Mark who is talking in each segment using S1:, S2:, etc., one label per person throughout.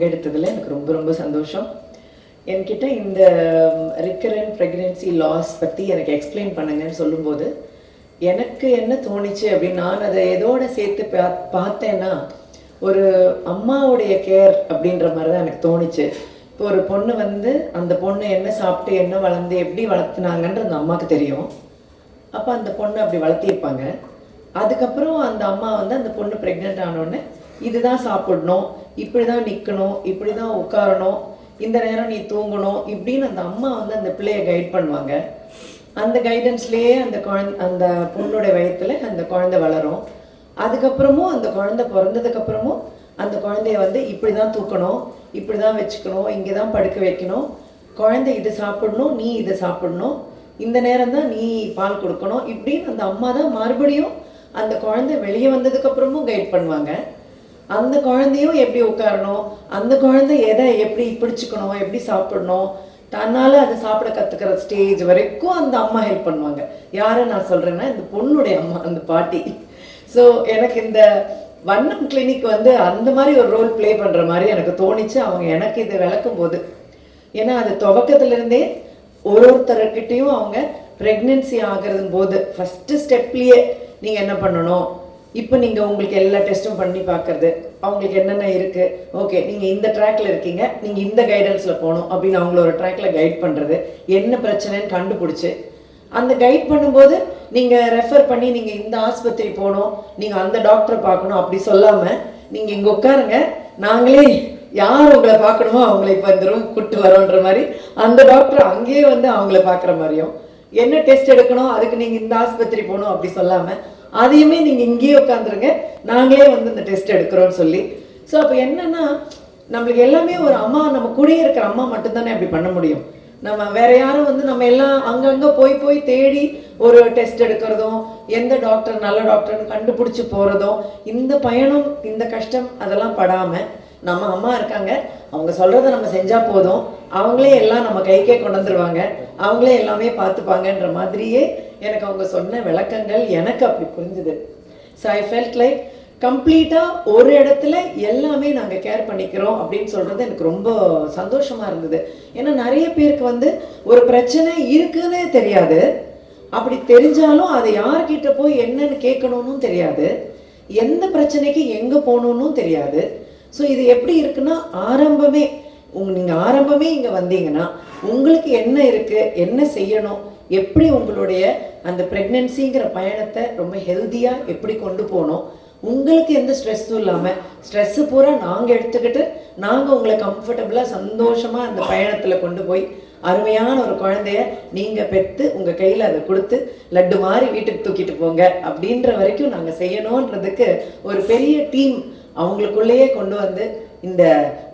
S1: பங்கெடுத்ததில் எனக்கு ரொம்ப ரொம்ப சந்தோஷம். என்கிட்ட இந்த ரிக்கரண்ட் ப்ரெக்னென்சி லாஸ் பற்றி எனக்கு எக்ஸ்பிளைன் பண்ணுங்கன்னு சொல்லும்போது எனக்கு என்ன தோணுச்சு அப்படின்னு நான் அதை எதோட சேர்த்து பார்த்தேன்னா, ஒரு அம்மாவுடைய கேர் அப்படின்ற மாதிரி தான் எனக்கு தோணுச்சு. இப்போ ஒரு பொண்ணு வந்து அந்த பொண்ணு என்ன சாப்பிட்டு என்ன வளர்ந்து எப்படி வளர்த்துனாங்கன்ற அந்த அம்மாவுக்கு தெரியும். அப்போ அந்த பொண்ணு அப்படி வளர்த்திருப்பாங்க. அதுக்கப்புறம் அந்த அம்மா வந்து அந்த பொண்ணு ப்ரெக்னென்ட் ஆனோடனே இதுதான் சாப்பிடணும், இப்படி தான் நிற்கணும், இப்படி தான் உட்காரணும், இந்த நேரம் நீ தூங்கணும் இப்படின்னு அந்த அம்மா வந்து அந்த பிள்ளையை கைட் பண்ணுவாங்க. அந்த கைடன்ஸ்லேயே அந்த பொண்ணுடைய வயத்தில் அந்த குழந்தை வளரும். அதுக்கப்புறமும் அந்த குழந்தை பிறந்ததுக்கப்புறமும் அந்த குழந்தைய வந்து இப்படி தான் தூக்கணும், இப்படி தான் வச்சுக்கணும், இங்கே தான் படுக்க வைக்கணும், குழந்தை இது சாப்பிடணும், நீ இதை சாப்பிடணும், இந்த நேரம் தான் நீ பால் கொடுக்கணும் இப்படின்னு அந்த அம்மா தான் மறுபடியும் அந்த குழந்தை வெளியே வந்ததுக்கப்புறமும் கைட் பண்ணுவாங்க. அந்த குழந்தையும் எப்படி உட்காரணும், அந்த குழந்தை எதை எப்படி பிடிச்சிக்கணும், எப்படி சாப்பிடணும், தன்னால் அதை சாப்பிட கற்றுக்கிற ஸ்டேஜ் வரைக்கும் அந்த அம்மா ஹெல்ப் பண்ணுவாங்க. யாரை நான் சொல்கிறேன்னா இந்த பொண்ணுடைய அம்மா, அந்த பாட்டி. ஸோ எனக்கு இந்த வண்ணம் கிளினிக் வந்து அந்த மாதிரி ஒரு ரோல் ப்ளே பண்ணுற மாதிரி எனக்கு தோணிச்சு அவங்க எனக்கு இதை விளக்கும் போது. ஏன்னா அது துவக்கத்துலேருந்தே ஒருத்தர்கிட்டையும் அவங்க ப்ரெக்னென்சி ஆகிறது போது ஃபஸ்ட்டு ஸ்டெப்லேயே நீங்கள் என்ன பண்ணணும், இப்போ நீங்கள் உங்களுக்கு எல்லா டெஸ்ட்டும் பண்ணி பார்க்குறது, அவங்களுக்கு என்னென்ன இருக்குது, ஓகே நீங்கள் இந்த ட்ராக்ல இருக்கீங்க, நீங்கள் இந்த கைடன்ஸில் போகணும் அப்படின்னு அவங்கள ஒரு ட்ராக்ல கைட் பண்ணுறது, என்ன பிரச்சனைன்னு கண்டுபிடிச்சி அந்த கைட் பண்ணும்போது நீங்கள் ரெஃபர் பண்ணி நீங்கள் இந்த ஆஸ்பத்திரி போகணும், நீங்கள் அந்த டாக்டரை பார்க்கணும் அப்படி சொல்லாமல் நீங்கள் இங்கே உட்காருங்க, நாங்களே யார் உங்களை பார்க்கணுமோ அவங்கள இப்போ இந்த ரூம் கூப்பிட்டு வரோன்ற மாதிரி அந்த டாக்டர் அங்கேயே வந்து அவங்கள பார்க்குற மாதிரியும், என்ன டெஸ்ட் எடுக்கணும் அதுக்கு நீங்கள் இந்த ஆஸ்பத்திரி போகணும் அப்படி சொல்லாமல் அதையுமே நீங்கள் இங்கேயே உட்காந்துருங்க, நாங்களே வந்து இந்த டெஸ்ட் எடுக்கிறோன்னு சொல்லி. ஸோ அப்போ என்னன்னா நம்மளுக்கு எல்லாமே ஒரு அம்மா, நம்ம கூடயே இருக்கிற அம்மா மட்டும்தானே அப்படி பண்ண முடியும். நம்ம வேற யாரும் வந்து நம்ம எல்லாம் அங்கங்கே போய் தேடி ஒரு டெஸ்ட் எடுக்கிறதும் எந்த டாக்டர் நல்ல டாக்டர்னு கண்டுபிடிச்சி போகிறதும் இந்த பயணம் இந்த கஷ்டம் அதெல்லாம் படாமல் நம்ம அம்மா இருக்காங்க, அவங்க சொல்கிறத நம்ம செஞ்சால் போதும், அவங்களே எல்லாம் நம்ம கைக்கே கொண்டு வந்துருவாங்க, அவங்களே எல்லாமே பார்த்துப்பாங்கன்ற மாதிரியே எனக்கு அவங்க சொன்ன விளக்கங்கள் எனக்கு அப்படி புரிஞ்சுது. ஸோ ஐ ஃபெல்ட் லைக் கம்ப்ளீட்டாக ஒரு இடத்துல எல்லாமே நாங்கள் கேர் பண்ணிக்கிறோம் அப்படின்னு சொல்கிறது எனக்கு ரொம்ப சந்தோஷமாக இருந்தது. ஏன்னா நிறைய பேருக்கு வந்து ஒரு பிரச்சனை இருக்குன்னே தெரியாது, அப்படி தெரிஞ்சாலும் அதை யார்கிட்ட போய் என்னன்னு கேட்கணும்னு தெரியாது, எந்த பிரச்சனைக்கு எங்கே போகணுன்னு தெரியாது. ஸோ இது எப்படி இருக்குன்னா ஆரம்பமே நீங்கள் ஆரம்பமே இங்கே வந்தீங்கன்னா உங்களுக்கு என்ன இருக்குது, என்ன செய்யணும், எப்படி உங்களுடைய அந்த ப்ரெக்னென்சிங்கிற பயணத்தை ரொம்ப ஹெல்த்தியாக எப்படி கொண்டு போகணும், உங்களுக்கு எந்த ஸ்ட்ரெஸ்ஸும் இல்லாமல் ஸ்ட்ரெஸ்ஸு பூரா நாங்கள் எடுத்துக்கிட்டு நாங்கள் உங்களை கம்ஃபர்டபுளாக சந்தோஷமாக அந்த பயணத்தில் கொண்டு போய் அருமையான ஒரு குழந்தைய நீங்கள் பெற்று உங்கள் கையில் அதை கொடுத்து லட்டு மாதிரி வீட்டுக்கு தூக்கிட்டு போங்க அப்படின்ற வரைக்கும் நாங்கள் செய்யணுன்றதுக்கு ஒரு பெரிய டீம் அவங்களுக்குள்ளேயே கொண்டு வந்து இந்த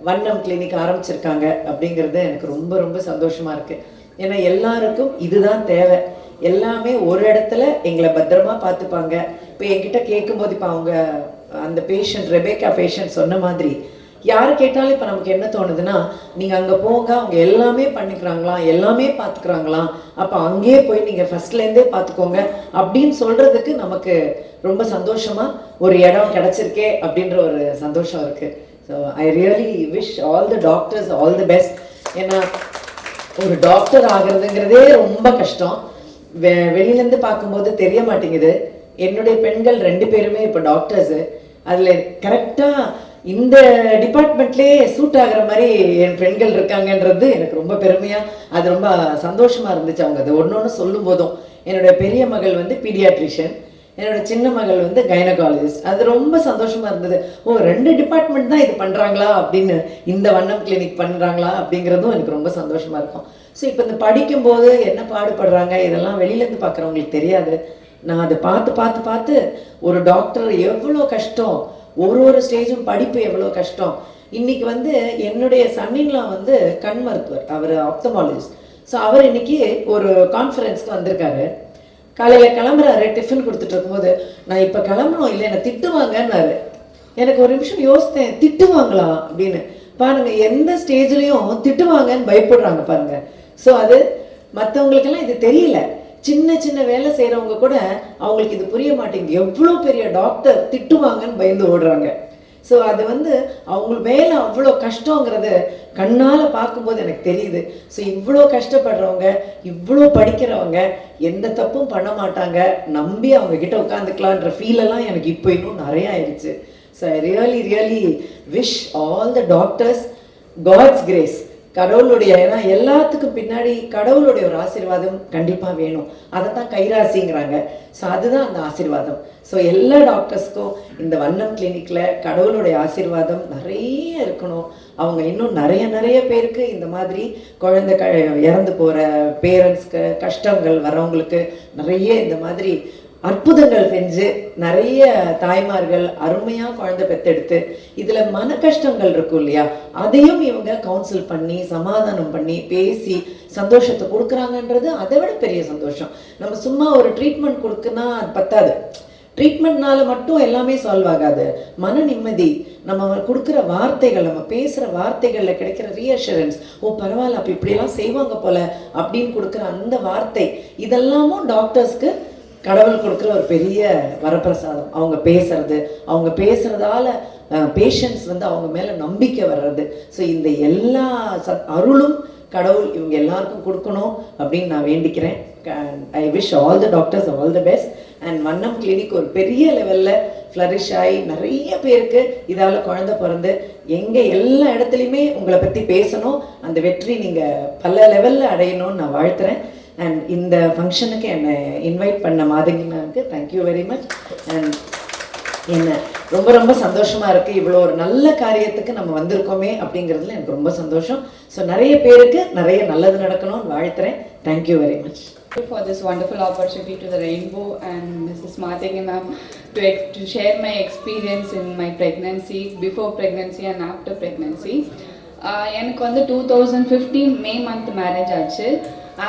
S1: வண்ணம் கிளினிக் ஆரம்பிச்சிருக்காங்க அப்படிங்கிறது எனக்கு ரொம்ப ரொம்ப சந்தோஷமாக இருக்குது. ஏன்னா எல்லாருக்கும் இதுதான் தேவை, எல்லாமே ஒரு இடத்துல எங்களை பத்திரமா பார்த்துப்பாங்க. இப்போ என்கிட்ட கேட்கும்போது இப்போ அவங்க அந்த பேஷண்ட் ரெபேக்கா பேஷண்ட் சொன்ன மாதிரி யார் கேட்டாலும் இப்போ நமக்கு என்ன தோணுதுன்னா, நீங்கள் அங்கே போங்க அவங்க எல்லாமே பண்ணிக்கிறாங்களாம், எல்லாமே பார்த்துக்கிறாங்களாம், அப்போ அங்கேயே போய் நீங்கள் ஃபஸ்ட்லேருந்தே பார்த்துக்கோங்க அப்படின்னு சொல்கிறதுக்கு நமக்கு ரொம்ப சந்தோஷமாக ஒரு இடம் கிடச்சிருக்கே அப்படின்ற ஒரு சந்தோஷம் இருக்குது. So I really wish all the doctors all the best. ஏன்னா ஒரு டாக்டர் ஆகிறதுங்கிறதே ரொம்ப கஷ்டம், வெளியிலேருந்து பார்க்கும்போது தெரிய மாட்டேங்குது. என்னுடைய பெண்கள் 2 பேருமே இப்போ டாக்டர்ஸு, அதில் கரெக்டாக இந்த டிபார்ட்மெண்ட்லேயே சூட் ஆகிற மாதிரி என் பெண்கள் இருக்காங்கன்றது எனக்கு ரொம்ப பெருமையாக, அது ரொம்ப சந்தோஷமாக இருந்துச்சு. அவங்க அது ஒன்று சொல்லும் போதும் என்னுடைய பெரிய மகள் வந்து பீடியாட்ரிஷியன், என்னோட சின்ன மகள் வந்து கைனகாலஜிஸ்ட், அது ரொம்ப சந்தோஷமாக இருந்தது. ஓ 2 டிபார்ட்மெண்ட் தான் இது பண்ணுறாங்களா அப்படின்னு, இந்த வண்ணம் கிளினிக் பண்ணுறாங்களா அப்படிங்கிறதும் எனக்கு ரொம்ப சந்தோஷமாக இருக்கும். ஸோ இப்போ இந்த படிக்கும்போது என்ன பாடுபடுறாங்க இதெல்லாம் வெளியிலேருந்து பார்க்குறவங்களுக்கு தெரியாது. நான் அதை பார்த்து ஒரு டாக்டர் எவ்வளோ கஷ்டம், ஒரு ஸ்டேஜும் படிப்பு எவ்வளோ கஷ்டம். இன்னைக்கு வந்து என்னுடைய சன்னின்லாம் வந்து கண் மருத்துவர், அவர் ஆப்தமாலஜிஸ்ட். ஸோ அவர் இன்னைக்கு ஒரு கான்ஃபரன்ஸ்க்கு வந்திருக்காரு. காலையில் கிளம்புறாரு, டிஃபன் கொடுத்துட்டு இருக்கும்போது நான் இப்போ கிளம்பணும் இல்லை என்னை திட்டுவாங்கன்னாரு. எனக்கு ஒரு நிமிஷம் யோசித்தேன், திட்டுவாங்களா அப்படின்னு. பாருங்க எந்த ஸ்டேஜ்லேயும் திட்டுவாங்கன்னு பயப்படுறாங்க பாருங்க. ஸோ அது மற்றவங்களுக்கெல்லாம் இது தெரியல, சின்ன சின்ன வேலை செய்கிறவங்க கூட அவங்களுக்கு இது புரிய மாட்டேங்குது. எவ்வளோ பெரிய டாக்டர் திட்டுவாங்கன்னு பயந்து ஓடுறாங்க. ஸோ அது வந்து அவங்க மேலே அவ்வளோ கஷ்டங்கிறது கண்ணால் பார்க்கும்போது எனக்கு தெரியுது. ஸோ இவ்வளோ கஷ்டப்படுறவங்க, இவ்வளோ படிக்கிறவங்க எந்த தப்பும் பண்ண மாட்டாங்க, நம்பி அவங்க கிட்ட உட்காந்துக்கலான்ற ஃபீலெல்லாம் எனக்கு இப்போ இன்னும் நிறையா ஆயிடுச்சு. So I really wish all the doctors God's grace, கடவுளுடைய, ஏன்னா எல்லாத்துக்கும் பின்னாடி கடவுளுடைய ஒரு ஆசீர்வாதம் கண்டிப்பாக வேணும். அதை தான் கைராசிங்கிறாங்க. ஸோ அதுதான் அந்த ஆசீர்வாதம். ஸோ எல்லா டாக்டர்ஸ்க்கும் இந்த வண்ணம் கிளினிக்கில் கடவுளுடைய ஆசீர்வாதம் நிறைய இருக்கணும். அவங்க இன்னும் நிறைய பேருக்கு இந்த மாதிரி குழந்தை இறந்து போகிற பேரண்ட்ஸ்க்கு, கஷ்டங்கள் வரவங்களுக்கு நிறைய இந்த மாதிரி அற்புதங்கள் செஞ்சு நிறைய தாய்மார்கள் அருமையாக குழந்தை பெற்றெடுத்து இதில் மன கஷ்டங்கள் இருக்கும் இல்லையா, அதையும் இவங்க கவுன்சில் பண்ணி சமாதானம் பண்ணி பேசி சந்தோஷத்தை கொடுக்குறாங்கன்றது அதை விட பெரிய சந்தோஷம். நம்ம சும்மா ஒரு ட்ரீட்மெண்ட் கொடுக்குன்னா அது பத்தாது. ட்ரீட்மெண்ட்னால மட்டும் எல்லாமே சால்வ் ஆகாது. மன நிம்மதி, நம்ம கொடுக்குற வார்த்தைகள், நம்ம பேசுகிற வார்த்தைகளில் கிடைக்கிற ரீஅஷூரன்ஸ், ஓ பரவாயில்ல அப்போ இப்படியெல்லாம் செய்வாங்க போல அப்படின்னு கொடுக்குற அந்த வார்த்தை, இதெல்லாமும் டாக்டர்ஸ்க்கு கடவுள் கொடுக்குற ஒரு பெரிய வரப்பிரசாதம். அவங்க பேசுறதால பேஷண்ட்ஸ் வந்து அவங்க மேலே நம்பிக்கை வர்றது. ஸோ இந்த எல்லா அருளும் கடவுள் இவங்க எல்லாருக்கும் கொடுக்கணும் அப்படின்னு நான் வேண்டிக்கிறேன். I wish all the doctors all the best. And வண்ணம் கிளினிக் ஒரு பெரிய லெவலில் ஃப்ளரிஷ் ஆகி நிறைய பேருக்கு இதால் குழந்தை பிறந்து எங்கே எல்லா இடத்துலையுமே உங்களை பற்றி பேசணும், அந்த வெற்றி நீங்கள் பல லெவலில் அடையணும்னு நான் வாழ்த்துறேன். அண்ட் இந்த ஃபங்க்ஷனுக்கு என்னை இன்வைட் பண்ண மாதங்கி மேம்க்கு தேங்க்யூ வெரி மச். அண்ட் என்ன ரொம்ப சந்தோஷமாக இருக்குது, இவ்வளோ ஒரு நல்ல காரியத்துக்கு நம்ம வந்திருக்கோமே அப்படிங்கிறதுல எனக்கு ரொம்ப சந்தோஷம். ஸோ நிறைய பேருக்கு நிறைய நல்லது நடக்கணும்னு வாழ்த்துறேன். Thank you very much
S2: for this wonderful opportunity to the Rainbow and Mrs. Madhagi ma'am to share my experience in my pregnancy, before pregnancy and after pregnancy. எனக்கு வந்து 2015 May month marriage ஆச்சு.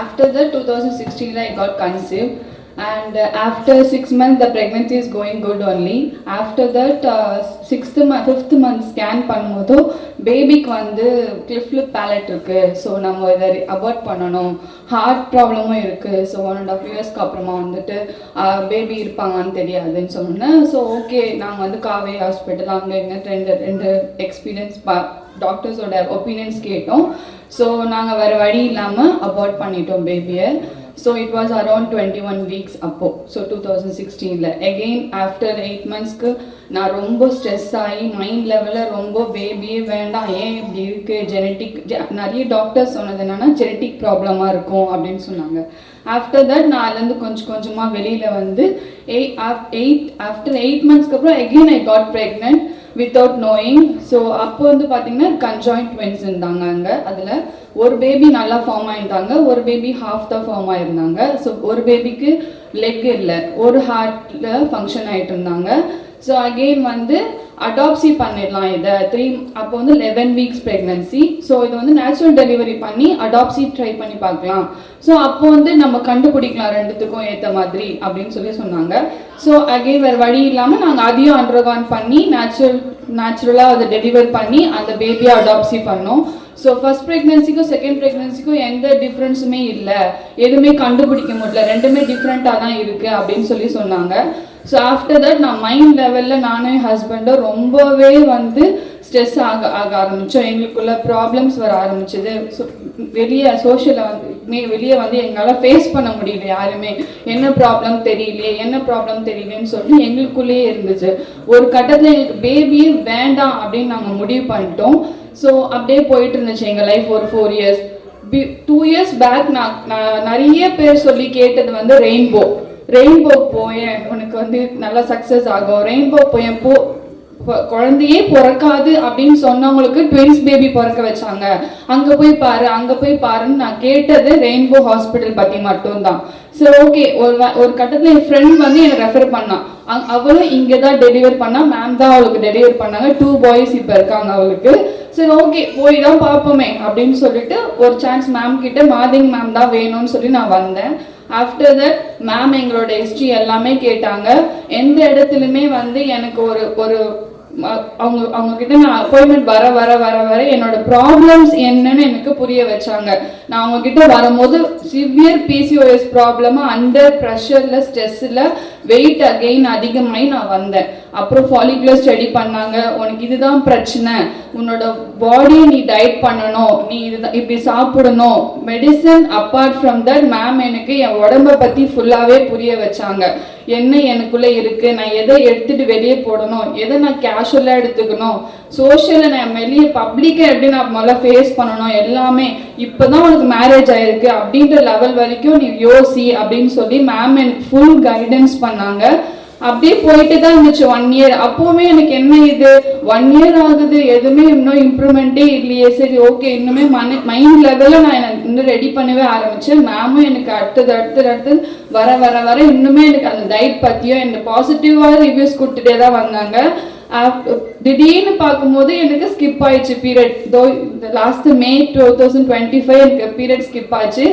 S2: After that 2016 I got conceived and after 6 months the pregnancy is going good only. After that 5th month scan பண்ணும்போது பேபிக்கு வந்து Cliff lip ballot இருக்கு, so நம்ம இதை abort பண்ணணும், ஹார்ட் ப்ராப்ளமும் இருக்குது, ஸோ 1.5 இயர்ஸ்க்கு அப்புறமா வந்துட்டு பேபி இருப்பாங்கன்னு தெரியாதுன்னு சொன்னேன். ஸோ ஓகே, நாங்கள் வந்து காவேரி ஹாஸ்பிட்டல் அங்கே இங்கே ரெண்டு எக்ஸ்பீரியன்ஸ் டாக்டர்ஸோட ஒப்பீனியன்ஸ் கேட்டோம். ஸோ நாங்கள் வேறு வழி இல்லாமல் அபார்ட் பண்ணிட்டோம் பேபியை. So it was around 21 weeks அப்போது. ஸோ 2016 அகெயின் ஆஃப்டர் 8 monthsக்கு நான் ரொம்ப ஸ்ட்ரெஸ் ஆகி மைண்ட் லெவலில் ரொம்ப பேபியே வேண்டாம், ஏன் இப்படி இருக்குது, ஜெனட்டிக், நிறைய டாக்டர்ஸ் சொன்னது என்னென்னா ஜெனட்டிக் ப்ராப்ளமாக இருக்கும் அப்படின்னு சொன்னாங்க. ஆஃப்டர் தட் நான் அதுலேருந்து கொஞ்சமாக வெளியில் வந்து ஆஃப்டர் 8 monthsக்கு அப்புறம் again I got pregnant without knowing. So அப்போ வந்து பார்த்தீங்கன்னா கன்ஜாயின்ட் ட்வின்ஸ் இருந்தாங்க அங்கே. அதில் ஒரு பேபி நல்லா ஃபார்ம் ஆகிருந்தாங்க, ஒரு பேபி ஹாஃப் தான் ஃபார்ம் ஆகிருந்தாங்க. ஸோ ஒரு பேபிக்கு லெக் இல்லை, ஒரு ஹார்ட்டில் ஃபங்க்ஷன் ஆகிட்டு இருந்தாங்க. ஸோ அகெயின் வந்து அடாப்சி பண்ணிடலாம் இதை அப்போ வந்து 11 வீக்ஸ் ப்ரெக்னன்சி. ஸோ இதை வந்து நேச்சுரல் டெலிவரி பண்ணி அடாப்சி ட்ரை பண்ணி பார்க்கலாம். ஸோ அப்போ வந்து நம்ம கண்டுபிடிக்கலாம் ரெண்டுத்துக்கும் ஏற்ற மாதிரி அப்படின்னு சொன்னாங்க. ஸோ அகெயின் வேறு வழி இல்லாமல் நாங்கள் அதையும் அண்டர்கான் பண்ணி நேச்சுரலாக அதை டெலிவர் பண்ணி அந்த பேபியை அடாப்சி பண்ணோம். ஸோ ஃபர்ஸ்ட் ப்ரெக்னன்சிக்கும் செகண்ட் ப்ரெக்னன்சிக்கும் எந்த டிஃப்ரென்ஸுமே இல்லை, எதுவுமே கண்டுபிடிக்க முடியல, ரெண்டுமே டிஃப்ரெண்ட்டாக தான் இருக்குது அப்படின்னு சொன்னாங்க. ஸோ ஆஃப்டர் தட் நான் மைண்ட் லெவலில் நானும் என் ஹஸ்பண்டும் ரொம்பவே வந்து ஸ்ட்ரெஸ் ஆக ஆரம்பித்தோம். எங்களுக்குள்ள ப்ராப்ளம்ஸ் வர ஆரம்பிச்சது. ஸோ வெளியே வந்து எங்களால் ஃபேஸ் பண்ண முடியல, யாருமே என்ன ப்ராப்ளம் தெரியலேன்னு சொல்லி எங்களுக்குள்ளேயே இருந்துச்சு. ஒரு கட்டத்தில் எங்களுக்கு பேபியே வேண்டாம் அப்படின்னு நாங்கள் முடிவு பண்ணிட்டோம். ஸோ அப்படியே போயிட்டு இருந்துச்சு எங்கள் லைஃப் ஒரு 4 years. 2 years பேக் நான் நிறைய பேர் சொல்லி கேட்டது வந்து ரெயின்போ போயேன், உனக்கு வந்து நல்லா சக்ஸஸ் ஆகும், ரெயின்போ போயேன், குழந்தையே பிறக்காது அப்படின்னு சொன்னவங்களுக்கு ட்வின்ஸ் பேபி பிறக்க வச்சாங்க, அங்கே போய் பாருன்னு நான் கேட்டது ரெயின்போ ஹாஸ்பிட்டல் பற்றி மட்டும்தான். ஸோ ஓகே, ஒரு கட்டத்தில் என் ஃப்ரெண்ட் வந்து என்னை ரெஃபர் பண்ணான். அவளும் இங்கே தான் டெலிவர் பண்ணா, மேம் தான் அவளுக்கு டெலிவர் பண்ணாங்க. 2 boys இப்போ இருக்காங்க அவளுக்கு. சரி ஓகே, போய் தான் பார்ப்போமே அப்படின்னு சொல்லிட்டு ஒரு சான்ஸ் மேம் கிட்ட மாதங்கி மேம் தான் வேணும்னு சொல்லி நான் வந்தேன். ஆஃப்டர் தட் மேம் எங்களோட ஹிஸ்ட்ரி எல்லாமே கேட்டாங்க. எந்த இடத்துலையுமே வந்து எனக்கு ஒரு அவங்க கிட்ட நான் அப்பாயின்மெண்ட் வர வர வர வர என்னோட ப்ராப்ளம்ஸ் என்னன்னு எனக்கு புரிய வச்சாங்க. நான் அவங்க கிட்ட வரும்போது சிவியர் பிசிஓஎஸ் ப்ராப்ளமா அண்டர் ப்ரெஷர்ல ஸ்ட்ரெஸ்ல வெயிட் அகெயின் அதிகமாகி நான் வந்தேன். அப்புறம் ஃபாலிகுலர் ஸ்டடி பண்ணாங்க. உனக்கு இதுதான் பிரச்சனை, உன்னோட பாடியை நீ டயட் பண்ணணும், நீ இதுதான் இப்படி சாப்பிடணும், medicine. Apart from that ma'am எனக்கு என் உடம்பை பற்றி ஃபுல்லாகவே புரிய வச்சாங்க. என்ன எனக்குள்ளே இருக்குது, நான் எதை எடுத்துகிட்டு வெளியே போடணும், எதை நான் கேஷுவலாக எடுத்துக்கணும், சோஷியலில் நான் வெளியே பப்ளிக்கை எப்படி நான் முதல்ல ஃபேஸ் பண்ணணும், எல்லாமே இப்போ தான் உனக்கு மேரேஜ் ஆகிருக்கு அப்படின்ற லெவல் வரைக்கும் நீ யோசி அப்படின்னு சொல்லி மேம் எனக்கு ஃபுல் கைடன்ஸ் பண்ணாங்க. அப்படியே போயிட்டு தான் இருந்துச்சு 1 இயர். அப்போவுமே எனக்கு என்ன இது 1 இயர் ஆகுது, எதுவுமே இன்னும் இம்ப்ரூவ்மெண்ட்டே இல்லையே, சரி ஓகே இன்னுமே மைண்ட் லெவலில் நான் இன்னும் ரெடி பண்ணவே ஆரம்பித்தேன். மேமும் எனக்கு அடுத்தது வர வர வர இன்னுமே எனக்கு அந்த டயட் பற்றியும் இந்த பாசிட்டிவாக ரிவ்யூஸ் கொடுத்துட்டே தான் வந்தாங்க. திடீர்னு பார்க்கும்போது எனக்கு ஸ்கிப் ஆயிடுச்சு பீரியட். இந்த லாஸ்ட் May 2025 எனக்கு பீரியட் ஸ்கிப் ஆச்சு.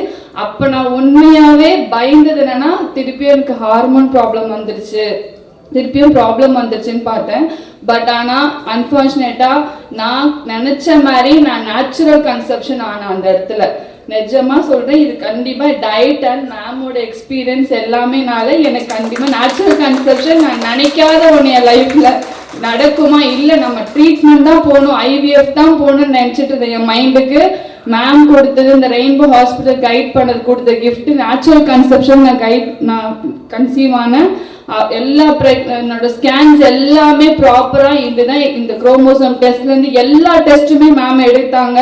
S2: அப்போ நான் உண்மையாகவே பயந்தது என்னன்னா திருப்பியும் எனக்கு ஹார்மோன் ப்ராப்ளம் வந்துருச்சுன்னு பார்த்தேன். பட் ஆனால் அன்ஃபார்ச்சுனேட்டாக நான் நினச்ச மாதிரி நான் நேச்சுரல் கன்செப்ஷன் ஆனேன் அந்த இடத்துல. நிஜமாக சொல்கிறேன், இது கண்டிப்பாக டயட் அண்ட் மேமோட எக்ஸ்பீரியன்ஸ் எல்லாமேனால எனக்கு கண்டிப்பாக நேச்சுரல் கன்செப்ஷன் நான் நினைக்காத ஒன்று என் லைஃப்பில் நடக்குமா, இல்லை நம்ம ட்ரீட்மெண்ட் தான் போகணும், IVF தான் போகணும்னு நினச்சிட்டு இருந்தேன். என் மைண்டுக்கு மேம் கொடுத்தது, இந்த ரெயின்போ ஹாஸ்பிட்டல் கைட் பண்ணது கொடுத்த கிஃப்ட் நேச்சுரல் கன்செப்ஷன். நான் கன்சீவ் ஆனேன். எல்லா என்னோட ஸ்கேன்ஸ் எல்லாமே ப்ராப்பராக இதுதான். இந்த குரோமோசோம் டெஸ்ட்லேருந்து எல்லா டெஸ்ட்டுமே மேம் எடுத்தாங்க.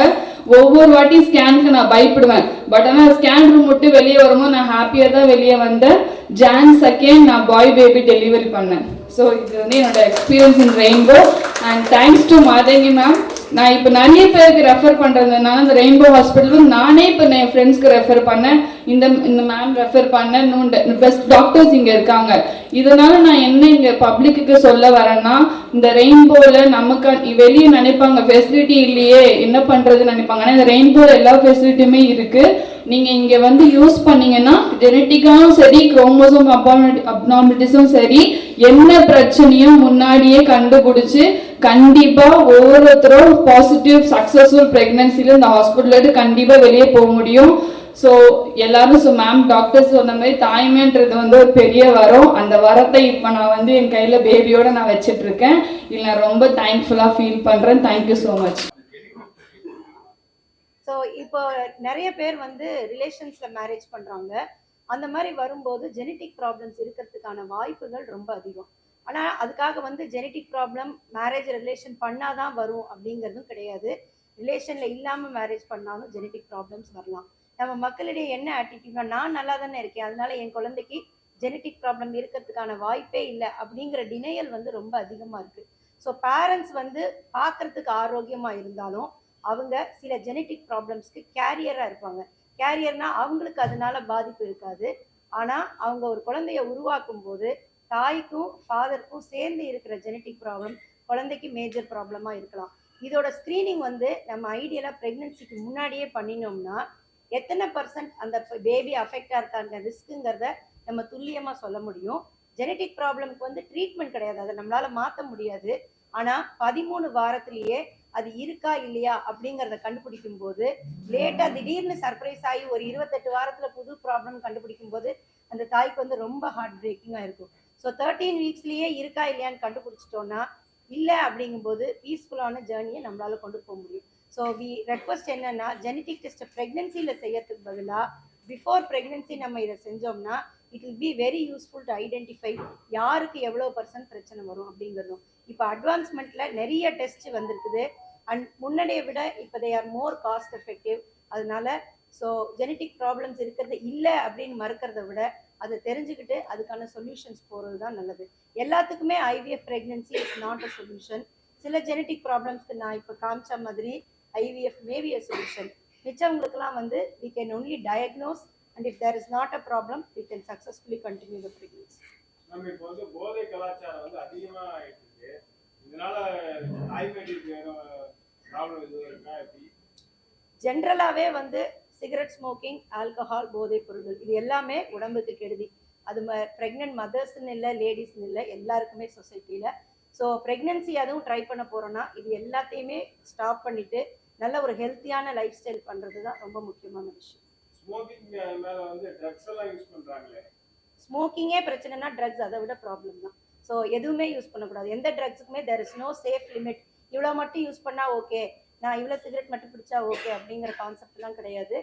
S2: ஒவ்வொரு வாட்டி ஸ்கேனுக்கு நான் பயப்படுவேன். பட் ஆனால் ஸ்கேன் ரூம் விட்டு வெளியே வரும்போது நான் ஹாப்பியாக தான் வெளியே வந்தேன். Jan 2 நான் பாய் பேபி டெலிவரி பண்ணேன். ஸோ இது வந்து என்னோட experience in Rainbow. And thanks to Mathangi ma'am. நான் இப்போ நிறைய பேருக்கு ரெஃபர் பண்ணுறதுனால இந்த ரெயின்போ ஹாஸ்பிட்டலுக்கு நானே இப்போ என் ஃப்ரெண்ட்ஸ்க்கு ரெஃபர் பண்ணேன், இந்த மேம் ரெஃபர் பண்ணேன். பெஸ்ட் டாக்டர்ஸ் இங்கே இருக்காங்க. இதனால நான் என்ன இங்கே பப்ளிக்கு சொல்ல வரேன்னா, இந்த ரெயின்போவில் நமக்கு வெளியே நினைப்பாங்க ஃபெசிலிட்டி இல்லையே என்ன பண்ணுறதுன்னு நினைப்பாங்க. ஆனால் இந்த ரெயின்போவில் எல்லா ஃபெசிலிட்டியுமே இருக்குது. நீங்கள் இங்கே வந்து யூஸ் பண்ணீங்கன்னா ஜெனட்டிக்காவும் சரி, குரோமோசோம் அப்நார்மலிட்டிஸும் சரி, என்ன பிரச்சனையும் முன்னாடியே கண்டுபிடிச்சி கண்டிப்பாக ஒவ்வொருத்தரும் பாசிட்டிவ் சக்ஸஸ்ஃபுல் ப்ரெக்னன்சியில் இந்த ஹாஸ்பிட்டலுக்கு கண்டிப்பாக வெளியே போக முடியும். ஸோ எல்லாரும் மேம் டாக்டர்ஸ் சொன்ன மாதிரி தாய்மைன்றது வந்து ஒரு பெரிய வரம். அந்த வரத்தை இப்போ நான் வந்து என் கையில் பேபியோட நான் வச்சுட்டு இருக்கேன். இதில் நான் ரொம்ப தேங்க்ஃபுல்லாக ஃபீல் பண்ணுறேன். Thank you so much.
S3: ஸோ இப்போ நிறைய பேர் வந்து ரிலேஷன்ஸில் மேரேஜ் பண்ணுறாங்க. அந்த மாதிரி வரும்போது ஜெனட்டிக் ப்ராப்ளம்ஸ் இருக்கிறதுக்கான வாய்ப்புகள் ரொம்ப அதிகம். ஆனால் அதுக்காக வந்து ஜெனட்டிக் ப்ராப்ளம் மேரேஜ் ரிலேஷன் பண்ணாதான் வரும் அப்படிங்கிறதும் கிடையாது. ரிலேஷனில் இல்லாமல் மேரேஜ் பண்ணாலும் ஜெனட்டிக் ப்ராப்ளம்ஸ் வரலாம். நம்ம மக்களிடையே என்ன ஆட்டிடியூட்னா, நான் நல்லா தானே இருக்கேன், அதனால என் குழந்தைக்கு ஜெனட்டிக் ப்ராப்ளம் இருக்கிறதுக்கான வாய்ப்பே இல்லை அப்படிங்கிற டினையல் வந்து ரொம்ப அதிகமாக இருக்குது. ஸோ பேரண்ட்ஸ் வந்து பார்க்குறதுக்கு ஆரோக்கியமாக இருந்தாலும் அவங்க சில ஜெனட்டிக் ப்ராப்ளம்ஸ்க்கு கேரியராக இருப்பாங்க. கேரியர்னா அவங்களுக்கு அதனால பாதிப்பு இருக்காது. ஆனால் அவங்க ஒரு குழந்தைய உருவாக்கும் போது தாய்க்கும் ஃபாதருக்கும் சேர்ந்து இருக்கிற ஜெனட்டிக் ப்ராப்ளம் குழந்தைக்கு மேஜர் ப்ராப்ளமாக இருக்கலாம். இதோட ஸ்க்ரீனிங் வந்து நம்ம ஐடியலாக ப்ரெக்னென்சிக்கு முன்னாடியே பண்ணினோம்னா எத்தனை % அந்த பேபி அஃபெக்டாக இருக்காங்க ரிஸ்க்குங்கிறத நம்ம துல்லியமாக சொல்ல முடியும். ஜெனட்டிக் ப்ராப்ளம்க்கு வந்து ட்ரீட்மெண்ட் கிடையாது, அதை நம்மளால் மாற்ற முடியாது. ஆனால் 13 வாரத்திலேயே அது இருக்கா இல்லையா அப்படிங்கிறத கண்டுபிடிக்கும் போது லேட்டாக திடீர்னு சர்ப்ரைஸ் ஆகி ஒரு 28 வாரத்தில் புது ப்ராப்ளம் கண்டுபிடிக்கும் போது அந்த தாய்க்கு வந்து ரொம்ப ஹார்ட் பிரேக்கிங்காக இருக்கும். ஸோ 13 வீக்ஸ்லேயே இருக்கா இல்லையான்னு கண்டுபிடிச்சிட்டோன்னா இல்லை அப்படிங்கும்போது பீஸ்ஃபுல்லான ஜேர்னியை நம்மளால் கொண்டு போக முடியும். ஸோ வி ரெக்வஸ்ட் என்னென்னா, ஜெனட்டிக் டெஸ்ட்டை ப்ரெக்னென்சியில் செய்யறதுக்கு பதிலாக பிஃபோர் ப்ரெக்னென்சி நம்ம இதை செஞ்சோம்னா it will be very useful to identify யாருக்கு எவ்வளோ % பிரச்சனை வரும் அப்படிங்கிறதும். இப்போ அட்வான்ஸ்மெண்ட்டில் நிறைய டெஸ்ட் வந்திருக்குது. அண்ட் முன்னாடியை விட இப்போ they are more cost effective. அதனால ஸோ ஜெனட்டிக் ப்ராப்ளம்ஸ் இருக்கிறது இல்லை அப்படின்னு மறுக்கிறத விட அதை தெரிஞ்சுக்கிட்டு அதுக்கான சொல்யூஷன்ஸ் போகிறது தான் நல்லது. எல்லாத்துக்குமே IVF pregnancy is not a solution. சில ஜெனட்டிக் ப்ராப்ளம்ஸ்க்கு நான் இப்போ காமிச்ச மாதிரி IVF may be a solution. மிச்சவங்களுக்குலாம் வந்து we can only diagnose and if there is not a problem we can successfully continue the pregnancy.
S4: நம்ம இப்போ வந்து போதை கலாச்சாரம் வந்து அதிகமாக ஆயிட்டு இருக்கு. இதனால தாய்மைக்கு ப்ராப்ளம் எதுவும் இருக்கா? எப்படி
S3: ஜென்ரலாகவே வந்து சிகரெட் ஸ்மோக்கிங், ஆல்கஹால், போதைப் பொருட்கள் இது எல்லாமே உடம்புக்கு கெடுதி. அது ப்ரெக்னென்ட் மதர்ஸ்ன்னு இல்லை, லேடிஸ்ன்னு இல்லை, எல்லாருக்குமே சொசைட்டியில். ஸோ ப்ரெக்னென்சி அதுவும் ட்ரை பண்ண போகிறோன்னா இது எல்லாத்தையுமே ஸ்டாப் பண்ணிவிட்டு நல்ல ஒரு ஹெல்த்தியான லைஃப் ஸ்டைல் பண்ணுறது தான் ரொம்ப முக்கியமான விஷயம்.
S4: ஸ்மோக்கிங் மேல வந்து ட்ரக்ஸ் எல்லாம் யூஸ் பண்றாங்களே.
S3: ஸ்மோக்கிங்கே பிரச்சனைனா ட்ரக்ஸ் அதை விட ப்ராப்ளம் தான். ஸோ எதுவுமே யூஸ் பண்ணக்கூடாது. எந்த ட்ரக்ஸுக்குமே there is no safe limit. இவ்வளோ மட்டும் யூஸ் பண்ணால் ஓகே, நான் இவ்வளோ சிகரெட் மட்டும் பிடிச்சா ஓகே அப்படிங்கிற கான்செப்ட்லாம் கிடையாது.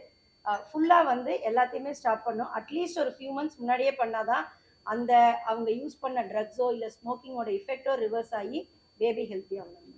S3: ஃபுல்லாக வந்து எல்லாத்தையுமே ஸ்டாப் பண்ணும். அட்லீஸ்ட் ஒரு ஃபியூ மந்த்ஸ் முன்னாடியே பண்ணாதான் அந்த அவங்க யூஸ் பண்ண ட்ரக்ஸோ இல்லை ஸ்மோக்கிங்கோட எஃபெக்டோ ரிவர்ஸ் ஆகி பேபி ஹெல்த்தியாக வளரும்.